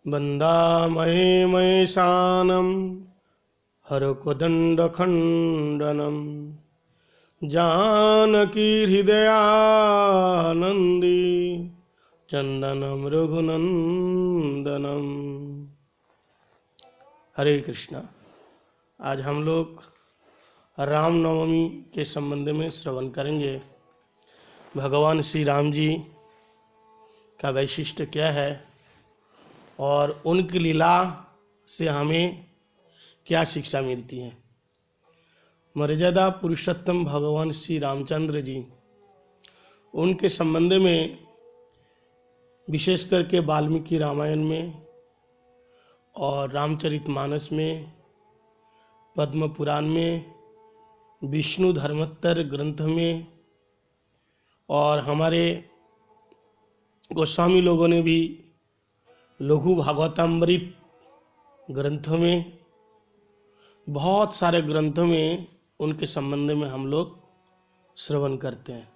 वन्दामहे महेशानं हरकोदण्डखण्डनं जानकीहृदयानन्दी चन्दनं रघुनन्दनं। हरे कृष्णा। आज हम लोग रामनवमी के संबंध में श्रवण करेंगे। भगवान श्री राम जी का वैशिष्ट्य क्या है और उनकी लीला से हमें क्या शिक्षा मिलती है। मर्यादा पुरुषोत्तम भगवान श्री रामचंद्र जी, उनके संबंध में विशेष करके वाल्मीकि रामायण में और रामचरितमानस में, पद्म पुराण में, विष्णु धर्मोत्तर ग्रंथ में और हमारे गोस्वामी लोगों ने भी लघु भागवतामृत ग्रंथों में, बहुत सारे ग्रंथों में उनके संबंध में हम लोग श्रवण करते हैं।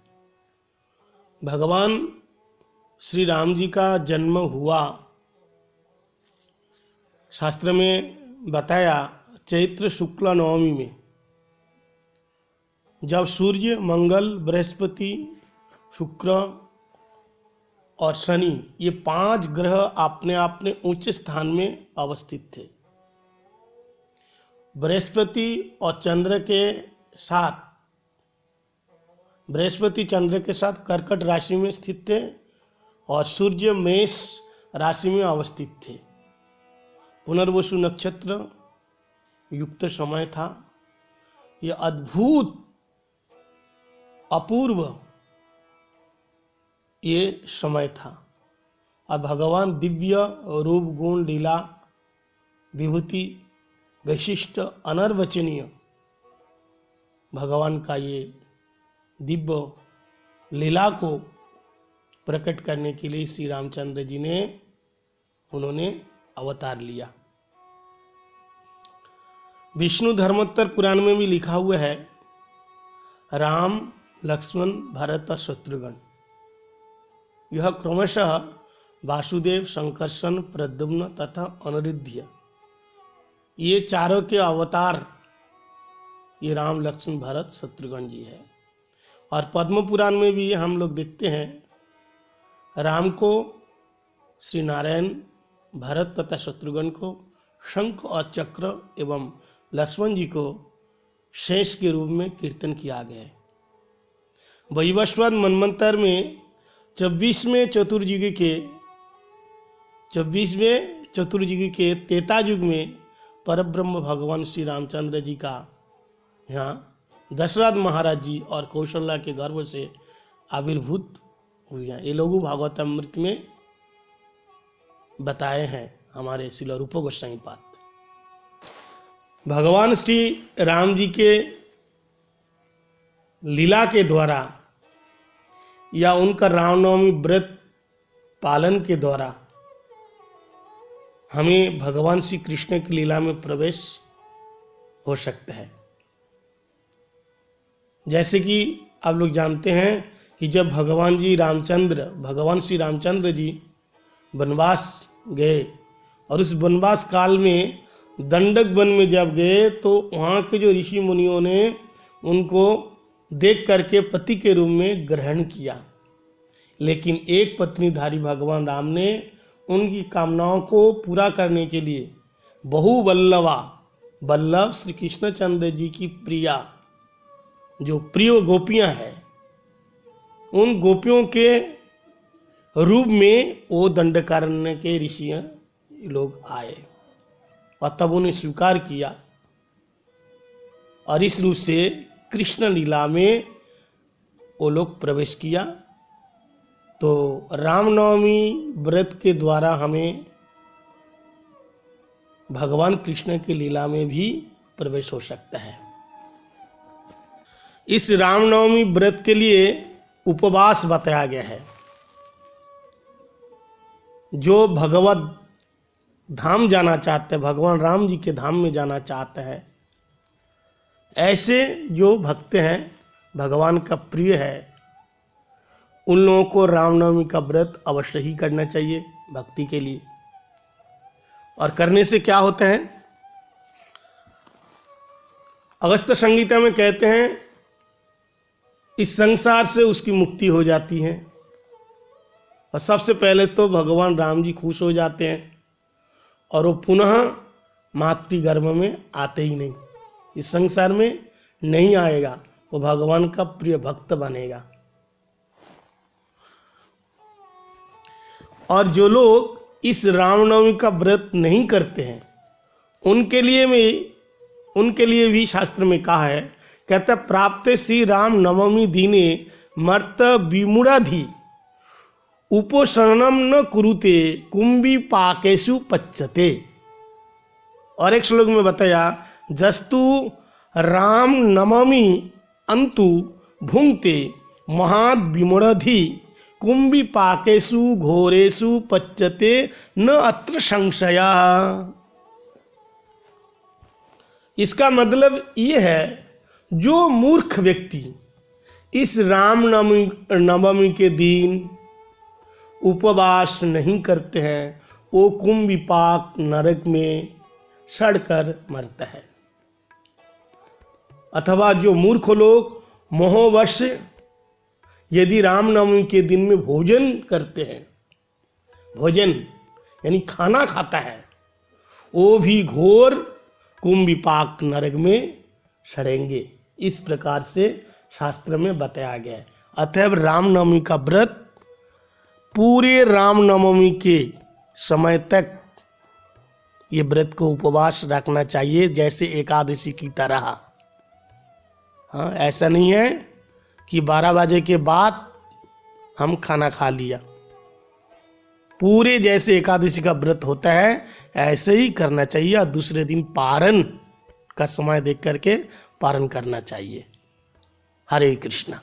भगवान श्री राम जी का जन्म हुआ, शास्त्र में बताया, चैत्र शुक्ल नवमी में, जब सूर्य, मंगल, बृहस्पति, शुक्र और शनि, ये 5 ग्रह अपने अपने ऊंचे स्थान में अवस्थित थे। बृहस्पति और चंद्र के साथ, बृहस्पति चंद्र के साथ कर्कट राशि में स्थित थे और सूर्य मेष राशि में अवस्थित थे। पुनर्वसु नक्षत्र युक्त समय था। यह अद्भुत, अपूर्व ये समय था और भगवान दिव्य रूप, गुण, लीला, विभूति, वैशिष्ट, अनर्वचनीय भगवान का ये दिव्य लीला को प्रकट करने के लिए श्री रामचंद्र जी ने उन्होंने अवतार लिया। विष्णु धर्मोत्तर पुराण में भी लिखा हुआ है, राम, लक्ष्मण, भरत और शत्रुघ्न, यह क्रमशः वासुदेव, संकर्षण, प्रद्युम्न तथा अनिरुद्ध, ये चारों के अवतार ये राम, लक्ष्मण, भरत, शत्रुघ्न जी है। और पद्म पुराण में भी हम लोग देखते हैं, राम को श्री नारायण, भरत तथा शत्रुघ्न को शंख और चक्र एवं लक्ष्मण जी को शेष के रूप में कीर्तन किया गया है। वैवस्वत मनवंतर में 24वें चतुर्युगी के त्रेता युग में परब्रह्म भगवान श्री रामचंद्र जी का यहाँ दशरथ महाराज जी और कौशल्या के गर्भ से आविर्भूत हुई हैं। ये लघु भागवतामृत में बताए हैं हमारे श्रील रूप गोस्वामी पाद। भगवान श्री राम जी के लीला के द्वारा या उनका रामनवमी व्रत पालन के द्वारा हमें भगवान श्री कृष्ण की लीला में प्रवेश हो सकता है। जैसे कि आप लोग जानते हैं कि जब भगवान श्री रामचंद्र जी वनवास गए और उस वनवास काल में दंडक वन में जब गए तो वहाँ के जो ऋषि मुनियों ने उनको देख करके पति के रूप में ग्रहण किया, लेकिन एक पत्नीधारी भगवान राम ने उनकी कामनाओं को पूरा करने के लिए वल्लभ श्री कृष्णचंद्र जी की प्रिया, जो प्रिय गोपियां हैं, उन गोपियों के रूप में वो दंडकारण्य के ऋषि लोग आए और तब उन्हें स्वीकार किया और इस रूप से कृष्ण लीला में वो लोग प्रवेश किया। तो रामनवमी व्रत के द्वारा हमें भगवान कृष्ण की लीला में भी प्रवेश हो सकता है। इस रामनवमी व्रत के लिए उपवास बताया गया है। जो भगवत धाम जाना चाहते हैं, भगवान राम जी के धाम में जाना चाहते हैं, ऐसे जो भक्त हैं, भगवान का प्रिय है, उन लोगों को रामनवमी का व्रत अवश्य ही करना चाहिए भक्ति के लिए। और करने से क्या होता है? अगस्त्य संहिता में कहते हैं इस संसार से उसकी मुक्ति हो जाती है। और सबसे पहले तो भगवान राम जी खुश हो जाते हैं और वो पुनः मातृगर्भ में आते ही नहीं, इस संसार में नहीं आएगा, वो भगवान का प्रिय भक्त बनेगा। और जो लोग इस रामनवमी का व्रत नहीं करते हैं उनके लिए भी शास्त्र में कहा है, कहता प्राप्त श्री राम नवमी दिने मर्त विमूढ़ाधि उपोषणम न कुरुते कुंभी पाकेशु पच्यते। और एक श्लोक में बताया जस्तु राम नवमी अंतु भुंक्ते महाद विमूढ़ाधि कुंभी पाकेशु घोरेशु पच्यते न अत्र संशया। इसका मतलब ये है जो मूर्ख व्यक्ति इस राम नवमी के दिन उपवास नहीं करते हैं वो कुंभिपाक नरक में सड़कर मरता है। अथवा जो मूर्ख लोग मोहवश यदि रामनवमी के दिन में भोजन करते हैं, भोजन यानी खाना खाता है, वो भी घोर कुंभिपाक नरक में सड़ेंगे। इस प्रकार से शास्त्र में बताया गया है। अतएव रामनवमी का व्रत पूरे रामनवमी के समय तक ये व्रत को उपवास रखना चाहिए, जैसे एकादशी की तरह। हाँ, ऐसा नहीं है कि 12 बजे के बाद हम खाना खा लिया। पूरे जैसे एकादशी का व्रत होता है ऐसे ही करना चाहिए और दूसरे दिन पारण का समय देख करके पारण करना चाहिए। हरे कृष्णा।